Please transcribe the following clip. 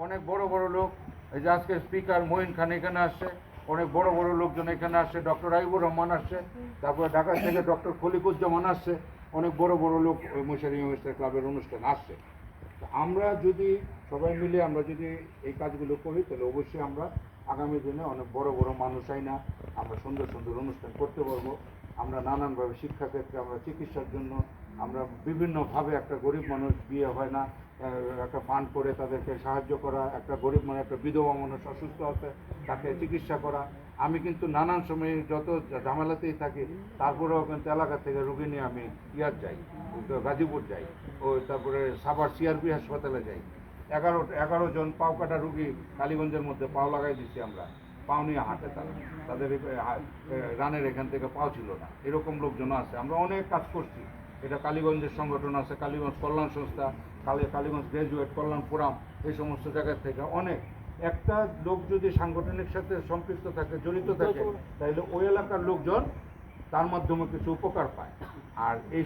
অনেক বড় বড় লোক, এই যে আজকে স্পিকার মঈন খান এখানে আসছে, অনেক বড় বড় লোকজন এখানে আসছে, ডক্টর আইবুর রহমান আসছে, তারপরে ঢাকা থেকে ডক্টর খলিকুজ্জামান আসছে, অনেক বড় বড় লোক ওই মশারি ইউনিভার্সিটি ক্লাবের অনুষ্ঠান আসছে। আমরা যদি সবাই মিলে আমরা যদি এই কাজগুলো করি তাহলে অবশ্যই আমরা আগামী দিনে অনেক বড় বড় মানুষ না আমরা সুন্দর সুন্দর অনুষ্ঠান করতে পারবো। আমরা নানানভাবে শিক্ষাক্ষেত্রে, আমরা চিকিৎসার জন্য, আমরা বিভিন্নভাবে একটা গরিব মানুষ বিয়ে হয় না, একটা ফান্ড করে তাদেরকে সাহায্য করা, একটা গরিব মানুষ, একটা বিধবা মানুষ অসুস্থ আছে তাকে চিকিৎসা করা। আমি কিন্তু নানান সময় যত ঝামেলাতেই থাকি তারপরেও কিন্তু এলাকা থেকে রুগী নিয়ে আমি যাই, গাজীপুর যাই, ওই তারপরে সাভার সিআরপি হাসপাতালে যাই। 11 জন পাও কাটা রুগী কালীগঞ্জের মধ্যে পাও লাগাই দিচ্ছি আমরা, পাও নিয়ে হাঁটে তারা, তাদের রানের এখান থেকে পাও ছিল না, এরকম লোকজন আছে। আমরা অনেক কাজ করছি, এটা কালীগঞ্জের সংগঠন আছে, কালীগঞ্জ কল্যাণ সংস্থা, কালীগঞ্জ গ্র্যাজুয়েট কল্যাণ ফোরাম, এই সমস্ত জায়গা থেকে অনেক। একটা লোক যদি সাংগঠনিক সাথে সম্পৃক্ত থাকে, জড়িত থাকে, তাহলে ওই এলাকার লোকজন তার মাধ্যমে কিছু উপকার পায়। আর এই